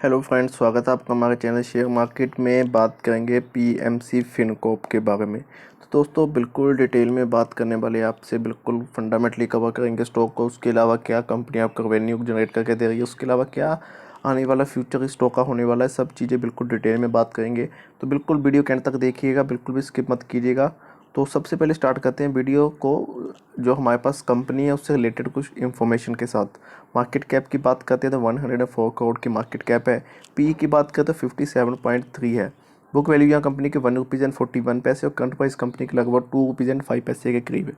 Hello friends, स्वागत है आपका हमारे चैनल शेयर मार्केट में। बात करेंगे पीएमसी फिनकॉर्प के बारे में। तो दोस्तों बिल्कुल डिटेल में बात करने वाले आपसे, बिल्कुल फंडामेंटली कवर करेंगे स्टॉक को। उसके अलावा क्या कंपनी आपका रेवेन्यू जनरेट करके दे रही है, उसके अलावा क्या आने वाला फ्यूचर स्टॉक का होने वाला है, सब चीज़ें बिल्कुल डिटेल में बात करेंगे। तो बिल्कुल वीडियो के एंड तक देखिएगा, बिल्कुल भी स्किप मत कीजिएगा। तो सबसे पहले स्टार्ट करते हैं वीडियो को, जो हमारे पास कंपनी है उससे रिलेटेड कुछ इन्फॉर्मेशन के साथ। मार्केट कैप की बात करते हैं तो 104 करोड़ की मार्केट कैप है। पी की बात करें तो 57.3 है। बुक वैल्यू यहाँ कंपनी के ₹1.41 और करंट प्राइस कंपनी के लगभग ₹2.05 के करीब है।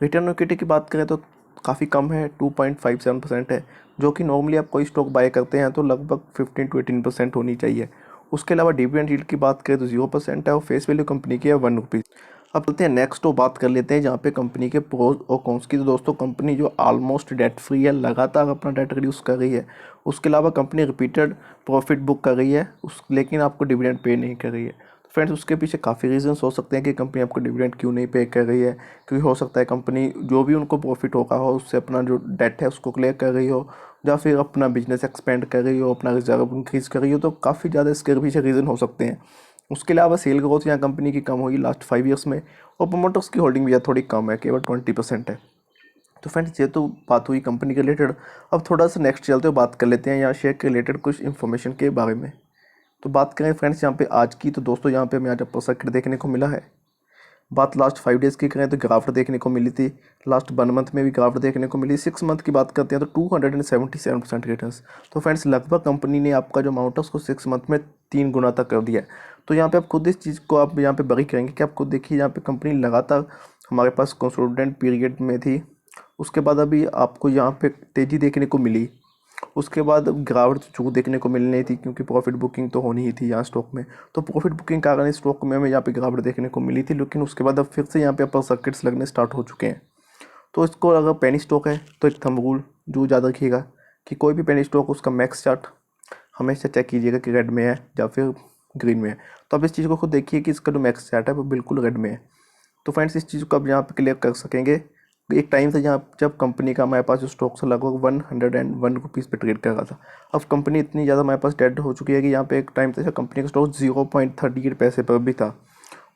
रिटर्न ऑन इक्विटी की बात करें तो काफ़ी कम है, 2.57% है, जो कि नॉर्मली आप कोई स्टॉक बाय करते हैं तो लगभग 15 to 18% होनी चाहिए। उसके अलावा डिविडेंड यील्ड की बात करें तो 0% है और फेस वैल्यू कंपनी की है ₹1। अब चलते हैं नेक्स्ट तो बात कर लेते हैं जहाँ पे कंपनी के प्रोज और कॉन्स की। तो दोस्तों कंपनी जो ऑलमोस्ट डेट फ्री है, लगातार अपना डेट रिड्यूस कर रही है। उसके अलावा कंपनी रिपीटेड प्रॉफिट बुक कर रही है लेकिन आपको डिविडेंड पे नहीं कर रही है। तो फ्रेंड्स उसके पीछे काफ़ी रीजंस हो सकते हैं कि कंपनी आपको डिविडेंड क्यों नहीं पे कर रही है। क्योंकि हो सकता है कंपनी जो भी उनको प्रॉफिट होगा हो उससे अपना जो डेट है उसको क्लियर कर रही हो, या फिर अपना बिजनेस एक्सपेंड कर रही हो, अपना रिजर्व इंक्रीज कर रही हो। तो काफ़ी ज़्यादा इसके पीछे रीज़न हो सकते हैं। उसके अलावा सेल ग्रोथ यहाँ कंपनी की कम हुई लास्ट 5 ईयर्स में, और प्रोमोटर्स की होल्डिंग भी थोड़ी कम है, केवल 20% है। तो फ्रेंड्स ये तो बात हुई कंपनी के रिलेटेड। अब थोड़ा सा नेक्स्ट चलते हुए बात कर लेते हैं यहाँ शेयर के रिलेटेड कुछ इन्फॉर्मेशन के बारे में। तो बात करें फ्रेंड्स यहाँ पे आज की, तो दोस्तों यहाँ पे हमें आज अपर सर्किट देखने को मिला है। बात लास्ट 5 डेज़ की करें तो गिरावट देखने को मिली थी। लास्ट 1 मंथ में भी गिरावट देखने को मिली। 6 मंथ की बात करते हैं तो 277% रिटर्न्स। तो फ्रेंड्स लगभग कंपनी ने आपका जो अमाउंट है उसको 6 मंथ में 3 गुना तक कर दिया है। तो यहाँ पे आप खुद इस चीज़ को आप यहाँ पे बरी करेंगे कि आप खुद देखिए, यहाँ पे कंपनी लगातार हमारे पास कंसोलिडेंट पीरियड में थी। उसके बाद अभी आपको यहाँ पे तेज़ी देखने को मिली। उसके बाद गिरावट जो देखने को मिल रही थी, क्योंकि प्रॉफिट बुकिंग तो होनी ही थी यहाँ स्टॉक में। तो प्रॉफिट बुकिंग के कारण इस स्टॉक में हमें यहाँ पे गिरावट देखने को मिली थी, लेकिन उसके बाद अब फिर से यहाँ पे अपर सर्किट्स लगने स्टार्ट हो चुके हैं। तो इसको अगर पेनी स्टॉक है तो एक थंब रूल जो याद रखिएगा कि कोई भी पेनी स्टॉक उसका मैक्स चार्ट हमेशा चेक कीजिएगा कि रेड में है या फिर ग्रीन में है। तो अब इस चीज़ को खुद देखिए कि इसका जो मैक्स चार्ट है वो बिल्कुल रेड में है। तो फ्रेंड्स इस चीज़ को आप यहाँ पे क्लियर कर सकेंगे। एक टाइम था जहाँ जब कंपनी का हमारे पास जो स्टॉक था लगभग 101 रुपीज़ पे ट्रेड कर रहा था। अब कंपनी इतनी ज़्यादा हमारे पास डेड हो चुकी है कि यहाँ पे एक टाइम था जब कंपनी का स्टॉक 0.38 पर भी था।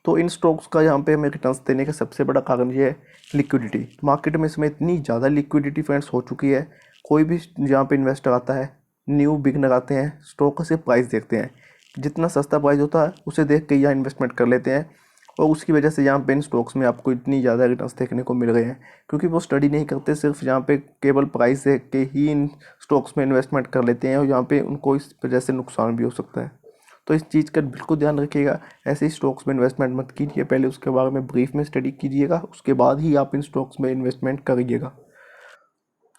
तो इन स्टॉक्स का यहाँ पे हमें रिटर्न्स देने का सबसे बड़ा कारण ये है लिक्विडिटी। मार्केट में इसमें इतनी ज़्यादा लिक्विडिटी फ्रेंड्स हो चुकी है, कोई भी यहाँ पे इन्वेस्टर आता है, न्यू बिगनर आते हैं, स्टॉक का सिर्फ प्राइस देखते हैं। जितना सस्ता प्राइस होता है उसे देख के यहाँ इन्वेस्टमेंट कर लेते हैं, और उसकी वजह से यहाँ पे इन स्टॉक्स में आपको इतनी ज़्यादा रिटर्न्स देखने को मिल रहे हैं। क्योंकि वो स्टडी नहीं करते, सिर्फ यहाँ पे केवल प्राइस देख के ही इन स्टॉक्स में इन्वेस्टमेंट कर लेते हैं, और यहाँ पे उनको इस वजह से नुकसान भी हो सकता है। तो इस चीज़ का बिल्कुल ध्यान रखिएगा। ऐसे ही स्टॉक्स में इन्वेस्टमेंट मत कीजिए, पहले उसके बारे में ब्रीफ में स्टडी कीजिएगा, उसके बाद ही आप इन स्टॉक्स में इन्वेस्टमेंट करिएगा।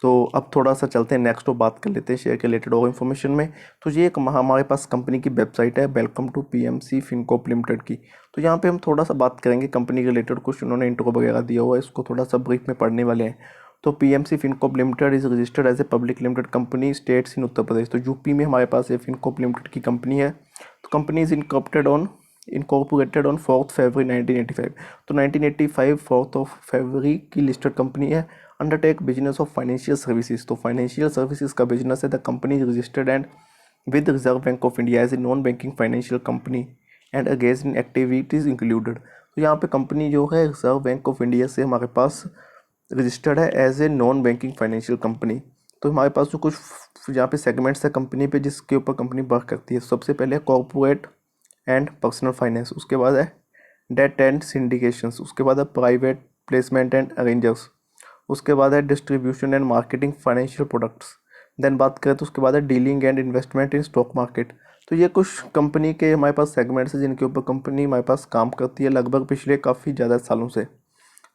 तो अब थोड़ा सा चलते हैं नेक्स्ट और बात कर लेते हैं शेयर के रिलेटेड और इन्फॉर्मेशन में। तो ये एक हमारे पास कंपनी की वेबसाइट है, welcome to PMC Fincorp limited की। तो यहाँ पे हम थोड़ा सा बात करेंगे कंपनी के रिलेटेड, कुछ उन्होंने इंट्रो वगैरह दिया हुआ है, इसको थोड़ा सा ब्रीफ में पढ़ने वाले हैं। तो PMC Fincorp limited is registered as a public limited company status in Uttar Pradesh. तो यूपी में हमारे पास ये फिनकॉर्प लिमिटेड की कंपनी है। तो company is incorporated on 4 February 1985। तो 1985 4 फरवरी की लिस्टेड कंपनी है। Undertake business of financial services. तो फाइनेंशियल सर्विसेज का बिजनेस है। The company registered and with Reserve Bank of India as a non banking financial company and against in activities included. तो यहाँ पे कंपनी जो है reserve Bank of India से हमारे पास रजिस्टर्ड है as a non banking financial company. तो हमारे पास जो कुछ यहाँ पे सेगमेंट्स है कंपनी पे जिसके ऊपर कंपनी वर्क करती है, सबसे पहले कॉर्पोरेट एंड पर्सनल फाइनेंस, उसके बाद है डेट एंड सिंडिकेशंस, उसके बाद है प्राइवेट प्लेसमेंट एंड अरेंजर्स, उसके बाद है distribution and marketing financial products. Then बात करें तो उसके बाद है dealing and investment in stock market. तो ये कुछ कंपनी के हमारे पास सेगमेंट्स हैं जिनके ऊपर कंपनी हमारे पास काम करती है लगभग पिछले काफ़ी ज़्यादा सालों से।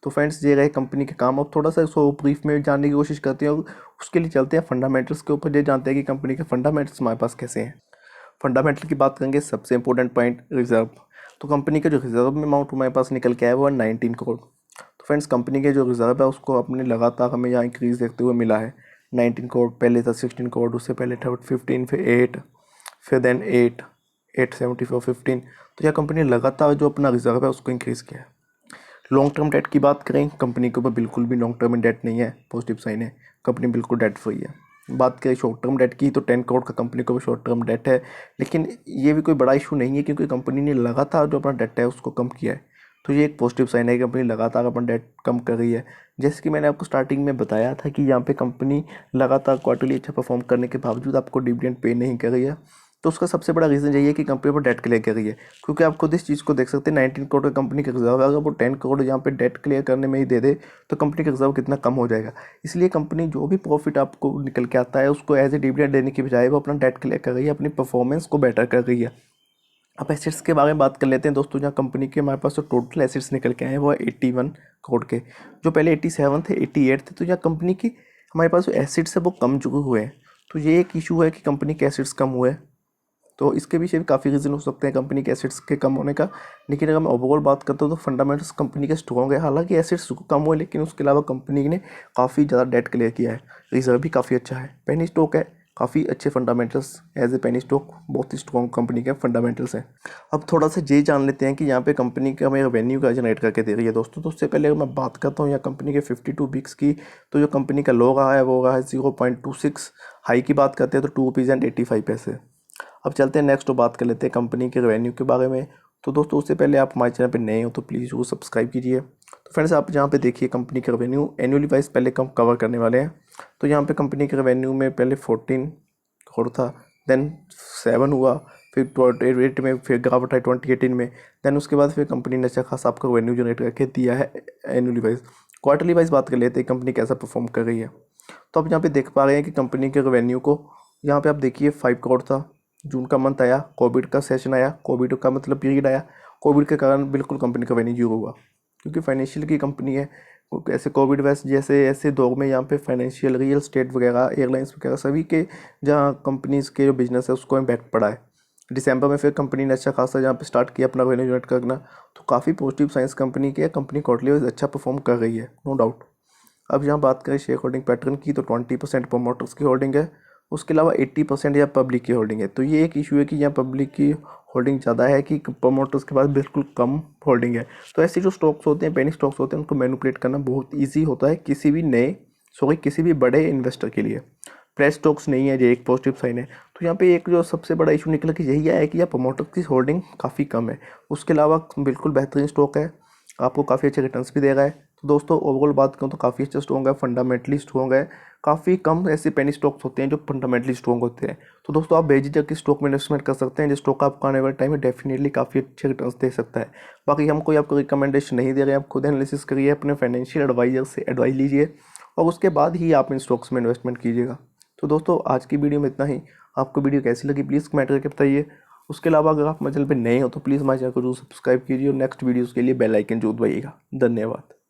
तो फ्रेंड्स ये रहे कंपनी के काम। अब थोड़ा सा इसको ब्रीफ में जानने की कोशिश करते हैं, और उसके लिए चलते हैं फंडामेंटल्स के ऊपर। ये जानते हैं कि कंपनी के फंडामेंटल्स हमारे पास कैसे हैं। फंडामेंटल की बात करेंगे, सबसे इंपॉर्टेंट पॉइंट रिजर्व। तो कंपनी के जो रिजर्व में अमाउंट हमारे पास निकल के आया वो है 19 करोड़। तो फ्रेंड्स कंपनी के जो रिजर्व है उसको अपने लगातार हमें यहाँ इंक्रीज देखते हुए मिला है। 19 करोड़, पहले था 16 करोड़, उससे पहले था 15, फिर 8, फिर देन 874, 15। तो यह कंपनी लगातार जो अपना रिजर्व है उसको इंक्रीज़ किया है। लॉन्ग टर्म डेट की बात करें, कंपनी के ऊपर बिल्कुल भी लॉन्ग टर्म डेट नहीं है, पॉजिटिव साइन है, कंपनी बिल्कुल डेट फ्री है। बात करें शॉर्ट टर्म डेट की तो 10 करोड़ का कंपनी को भी शॉर्ट टर्म डेट है, लेकिन ये भी कोई बड़ा इशू नहीं है क्योंकि कंपनी ने लगातार जो अपना डेट है उसको कम किया है। तो ये एक पॉजिटिव साइन है कि कंपनी लगातार अपना डेट कम कर रही है। जैसे कि मैंने आपको स्टार्टिंग में बताया था कि यहाँ पे कंपनी लगातार क्वार्टरली अच्छा परफॉर्म करने के बावजूद आपको डिविडेंड पे नहीं कर रही है, तो उसका सबसे बड़ा रीज़न यही है कि कंपनी पर डेट क्लियर कर रही है। क्योंकि आप खुद इस चीज़ को देख सकते हैं, 19 करोड़ का कंपनी का रिजर्व है, अगर वो 10 करोड़ यहाँ पे डेट क्लियर करने में ही दे दे तो कंपनी का रिजर्व कितना कम हो जाएगा। इसलिए कंपनी जो भी प्रॉफिट आपको निकल के आता है उसको एज ए डिविडेंड देने की बजाय वो अपना डेट क्लियर कर रही है, अपनी परफॉर्मेंस को बेटर कर रही है। अब एसेट्स के बारे में बात कर लेते हैं दोस्तों। जहाँ कंपनी के हमारे पास जो टोटल एसेट्स निकल के आए हैं वो है 81 करोड़ के, जो पहले 87 थे, 88 थे। तो यहाँ कंपनी की हमारे पास जो एसेट्स है वो कम चुके हुए हैं। तो ये एक इशू है कि कंपनी के एसेट्स कम हुए हैं। तो इसके पीछे भी काफ़ी रीज़न हो सकते हैं कंपनी के एसेट्स के कम होने का। लेकिन अगर मैं ओवरऑल बात करता हूँ तो फंडामेंटल्स कंपनी के स्ट्रॉन्ग है। हालांकि एसेट्स कम हुए लेकिन उसके अलावा कंपनी ने काफ़ी ज़्यादा डेट क्लियर किया है, रिजर्व भी काफ़ी अच्छा है, पेनी स्टॉक है, काफ़ी अच्छे fundamentals. As a penny stock बहुत ही स्ट्रॉन्ग कंपनी के फंडामेंटल्स हैं। अब थोड़ा सा ये जान लेते हैं कि यहाँ पे कंपनी का हमें रेवेन्यू का जनरेट करके दे रही है दोस्तों। तो उससे पहले अगर मैं बात करता हूँ यहाँ कंपनी के 52 वीक्स की, तो जो कंपनी का लो रहा है वो रहा है 0.26। हाई की बात करते हैं तो ₹2.85। अब चलते हैं नेक्स्ट, तो बात कर लेते हैं कंपनी के रेवेन्यू के बारे में। तो दोस्तों उससे पहले आप हमारे चैनल पे नए हो तो प्लीज़ वो सब्सक्राइब कीजिए। तो फ्रेंड्स आप यहाँ पे देखिए कंपनी के रेवेन्यू एनुअली वाइज पहले कम कवर करने वाले हैं। तो यहाँ पे कंपनी के रेवेन्यू में पहले 14 करोड़ था, देन 7 हुआ, फिर 28 में फिर गिरावट आई 2018 में। देन उसके बाद फिर कंपनी ने अच्छा खासा आपको रेवेन्यू जनरेट करके दिया है एनुअली वाइज। क्वार्टरली वाइज बात कर लेते हैं कंपनी कैसा परफॉर्म कर रही है। तो आप यहाँ पे देख पा रहे हैं कि कंपनी के रेवेन्यू को यहाँ पे आप देखिए 5 करोड़ था। जून का मंथ आया, कोविड का सेशन आया, कोविड का मतलब पीरियड आया, कोविड के कारण बिल्कुल कंपनी का रेवेन्यू जीरो हुआ क्योंकि फाइनेंशियल की कंपनी है। ऐसे कोविड वैसे जैसे ऐसे दौर में यहाँ पे फाइनेंशियल, रियल स्टेट वगैरह, एयरलाइंस वगैरह सभी के जहाँ कंपनीज़ के जो बिजनेस है उसको इम्पैक्ट पड़ा है। दिसंबर में फिर कंपनी ने अच्छा खासा यहाँ पे स्टार्ट किया अपना रेवेन्यू जनरेट करना। तो काफ़ी पॉजिटिव साइंस कंपनी की है, कंपनी क्वार्टरली वाइज अच्छा परफॉर्म कर रही है, नो डाउट। अब यहाँ बात करें शेयर होल्डिंग पैटर्न की तो 20% प्रोमोटर्स की होल्डिंग है, उसके अलावा 80% या पब्लिक की होल्डिंग है। तो ये एक इशू है कि यहाँ पब्लिक की होल्डिंग ज़्यादा है कि प्रमोटर्स के पास बिल्कुल कम होल्डिंग है। तो ऐसे जो स्टॉक्स होते हैं, पेनी स्टॉक्स होते हैं, उनको मैनिपुलेट करना बहुत ईजी होता है किसी भी बड़े इन्वेस्टर के लिए। प्रेस स्टॉक्स नहीं है, ये एक पॉजिटिव साइन है। तो यहाँ पे एक जो सबसे बड़ा इशू निकला कि यही है कि यहाँ प्रमोटर की होल्डिंग काफ़ी कम है। उसके अलावा बिल्कुल बेहतरीन स्टॉक है, आपको काफ़ी अच्छे रिटर्न्स भी दे रहा है। तो दोस्तों ओवरऑल बात करूँ तो काफ़ी अच्छा स्ट्रॉन्ग है, फंडामेंटली स्ट्रॉन्ग है। काफ़ी कम ऐसे पेनी स्टॉक्स होते हैं जो फंडामेंटली स्ट्रॉन्ग होते हैं। तो दोस्तों आप बेझिझक की स्टॉक में इन्वेस्टमेंट कर सकते हैं, जिस स्टॉक आपको आने वाले टाइम में डेफिनेटली काफ़ी अच्छे रिटर्न्स दे सकता है। बाकी हम कोई आपको रिकमेंडेशन नहीं दे रहे हैं, आप खुद एनालिसिस करिए, अपने फाइनेंशियल एडवाइजर से एडवाइस लीजिए और उसके बाद ही आप इन स्टॉक्स में इन्वेस्टमेंट कीजिएगा। तो दोस्तों आज की वीडियो में इतना ही। आपको वीडियो कैसी लगी प्लीज़ कमेंट करके बताइए। उसके अलावा अगर आप हमारे चैनल पर नए हो तो प्लीज़ हमारे चैनल को जरूर सब्सक्राइब कीजिए और नेक्स्ट वीडियोज़ के लिए बेल आइकन जरूर दबाइएगा। धन्यवाद।